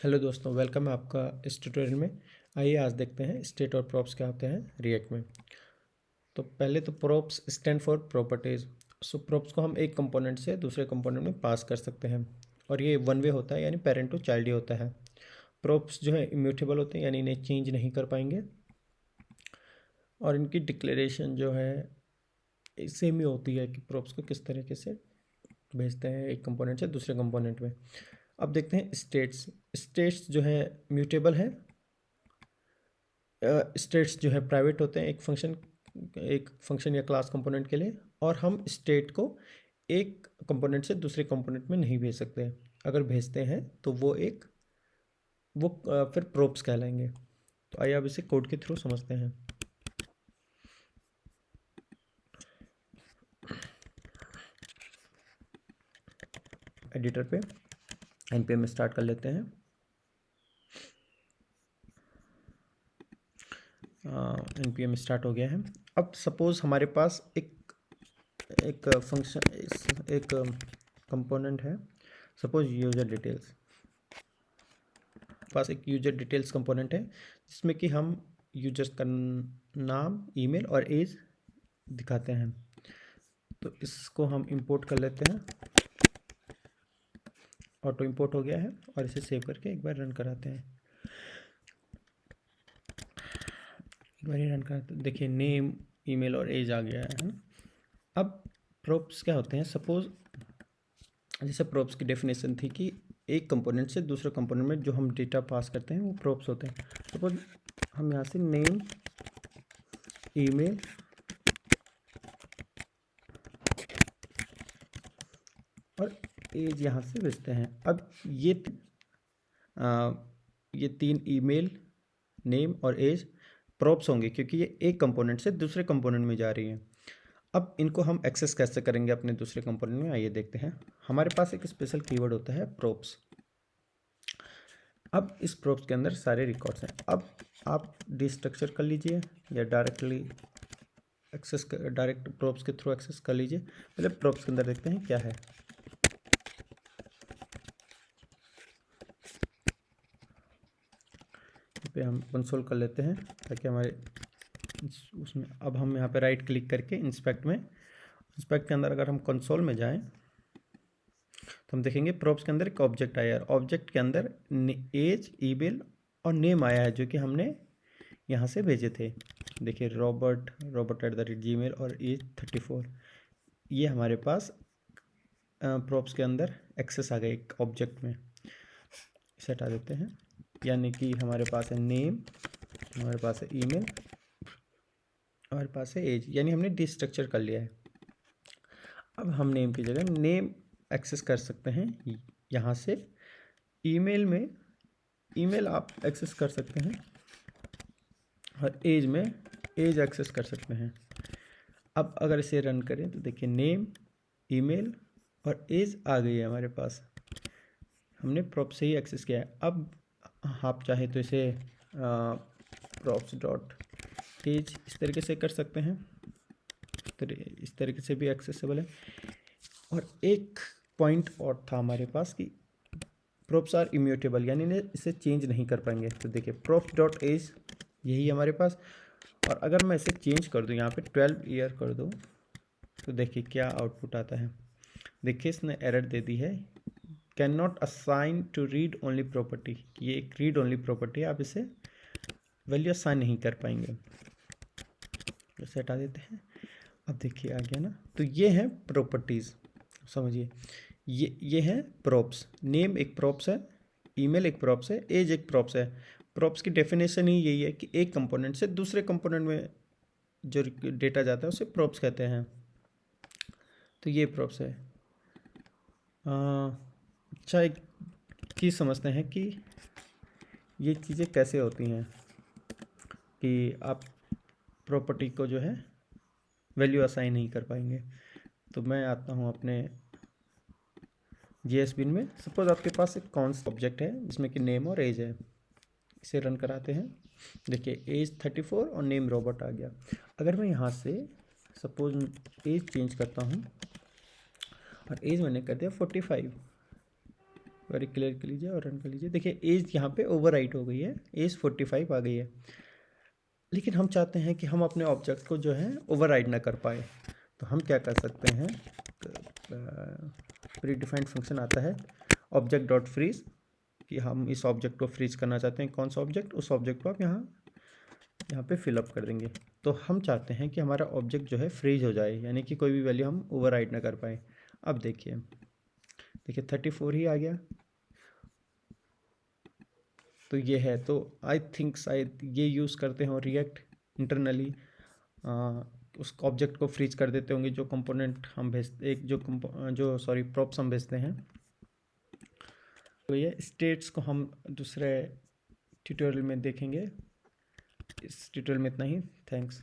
Hello दोस्तों, welcome है आपका इस ट्यूटोरियल में। आइए आज देखते हैं स्टेट और प्रॉप्स क्या होते हैं रिएक्ट में। तो पहले तो props stand for properties. So props को हम एक कंपोनेंट से दूसरे कंपोनेंट में पास कर सकते हैं और ये वन वे होता है, यानी पेरेंट टू चाइल्ड ही होता है। प्रॉप्स जो है इम्यूटेबल होते हैं, यानी इन्हें चेंज नहीं कर पाएंगे और इनकी डिक्लेरेशन जो है सेम ही होती है कि प्रॉप्स को किस तरीके से भेजते हैं एक कंपोनेंट से दूसरे कंपोनेंट में। अब देखते हैं स्टेट्स। स्टेट्स जो है म्यूटेबल है। स्टेट्स जो है प्राइवेट होते हैं एक फंक्शन या क्लास कंपोनेंट के लिए, और हम स्टेट को एक कंपोनेंट से दूसरे कंपोनेंट में नहीं भेज सकते। अगर भेजते हैं तो वो फिर प्रोप्स कहलाएंगे। तो आइए अब इसे कोड के थ्रू समझते हैं। एडिटर पे npm में स्टार्ट कर लेते हैं। npm स्टार्ट हो गया है। अब सपोज हमारे पास एक फंक्शन एक कंपोनेंट है। सपोज यूजर डिटेल्स, पास एक यूजर डिटेल्स कंपोनेंट है जिसमें कि हम यूजर्स का नाम, ईमेल और एज दिखाते हैं। तो इसको हम इंपोर्ट कर लेते हैं। ऑटो इंपोर्ट हो गया है और इसे सेव करके एक बार रन कराते हैं। एक बार ही रन कराते हैं। देखिए नेम, ईमेल और एज आ गया है। अब प्रोप्स क्या होते हैं? सपोज जैसे प्रोप्स की डेफिनेशन थी कि एक कंपोनेंट से दूसरे कंपोनेंट में जो हम डेटा पास करते हैं वो प्रोप्स होते हैं। सपोज हम यहाँ से नेम, ईमेल और एज यहाँ से भेजते हैं। अब ये तीन ईमेल, नेम और एज प्रोप्स होंगे क्योंकि ये एक कंपोनेंट से दूसरे कंपोनेंट में जा रही हैं। अब इनको हम एक्सेस कैसे करेंगे अपने दूसरे कंपोनेंट में, आइए देखते हैं। हमारे पास एक स्पेशल कीवर्ड होता है प्रोप्स। अब इस प्रोप्स के अंदर सारे रिकॉर्ड्स हैं। अब आप डिस्ट्रक्चर कर लीजिए या डायरेक्ट प्रोप्स के थ्रू एक्सेस कर लीजिए। पहले प्रोप्स के अंदर देखते हैं क्या है। पे हम कंसोल कर लेते हैं ताकि हमारे उसमें, अब हम यहाँ पे राइट क्लिक करके इंस्पेक्ट के अंदर अगर हम कंसोल में जाएं तो हम देखेंगे प्रोप्स के अंदर एक ऑब्जेक्ट आया है। ऑब्जेक्ट के अंदर एज, ईमेल और नेम आया है जो कि हमने यहाँ से भेजे थे। देखिए robert@gmail और एज 34, ये हमारे पास प्रोप्स के अंदर एक्सेस आ गए एक ऑब्जेक्ट में। इसे हटा देते हैं। यानी कि हमारे पास है नेम, हमारे पास है ईमेल, हमारे पास है एज, यानी हमने डिस्ट्रक्चर कर लिया है। अब हम नेम की जगह नेम एक्सेस कर सकते हैं यहाँ से। ईमेल में ईमेल आप एक्सेस कर सकते हैं और एज में एज एक्सेस कर सकते हैं। अब अगर इसे रन करें तो देखिए नेम, ईमेल और एज आ गई है हमारे पास। हमने प्रॉप से ही एक्सेस किया है। अब आप चाहे तो इसे props डॉट एज इस तरीके से कर सकते हैं, तो इस तरीके से भी एक्सेसिबल है। और एक पॉइंट और था हमारे पास कि प्रोप्स आर इम्यूटेबल, यानी इसे चेंज नहीं कर पाएंगे। तो देखिए props डॉट एज यही हमारे पास। और अगर मैं इसे चेंज कर दूँ, यहाँ पे 12 ईयर कर दूँ, तो देखिए क्या आउटपुट आता है। देखिए इसने एरर दे दी है, can not assign to read only property. ये एक रीड ओनली प्रॉपर्टी है, आप इसे वैल्यू असाइन नहीं कर पाएंगे। इसे हटा देते हैं। अब देखिए आ गया ना। तो ये है प्रॉपर्टीज़, समझिए। ये है प्रोप्स। नेम एक प्रोप्स है, ईमेल एक प्रोप्स है, एज एक प्रोप्स है। प्रोप्स की डेफिनेशन ही यही है कि एक कंपोनेंट से दूसरे कंपोनेंट में जो डेटा जाता है उसे प्रोप्स कहते हैं। तो ये प्रोप्स है। अच्छा, एक चीज़ समझते हैं कि ये चीज़ें कैसे होती हैं कि आप प्रॉपर्टी को जो है वैल्यू असाइन नहीं कर पाएंगे। तो मैं आता हूँ अपने JSBin में। सपोज आपके पास एक कॉन्स्ट ऑब्जेक्ट है जिसमें कि नेम और एज है। इसे रन कराते हैं। देखिए एज 34 और नेम रॉबर्ट आ गया। अगर मैं यहाँ से सपोज एज चेंज करता हूँ और एज मैंने कर दिया 45, क्वेरी क्लियर कर लीजिए और रन कर लीजिए। देखिए एज यहाँ पे ओवरराइट हो गई है, एज 45 आ गई है, लेकिन हम चाहते हैं कि हम अपने ऑब्जेक्ट को जो है ओवरराइड ना कर पाए। तो हम क्या कर सकते हैं, प्री डिफाइंड फंक्शन आता है ऑब्जेक्ट डॉट फ्रीज, कि हम इस ऑब्जेक्ट को फ्रीज करना चाहते हैं। कौन सा ऑब्जेक्ट, उस ऑब्जेक्ट को आप यहाँ पे फिलअप कर देंगे। तो हम चाहते हैं कि हमारा ऑब्जेक्ट जो है फ्रीज हो जाए, यानी कि कोई भी वैल्यू हम ओवरराइड ना कर पाए। अब देखिए 34 ही आ गया, तो ये है। तो आई थिंक शायद ये यूज़ करते हो रिएक्ट इंटरनली, उस ऑब्जेक्ट को फ्रीज कर देते होंगे जो कंपोनेंट हम भेजते, एक जो प्रॉप्स हम भेजते हैं। तो ये स्टेट्स को हम दूसरे ट्यूटोरियल में देखेंगे। इस ट्यूटोरियल में इतना ही, थैंक्स।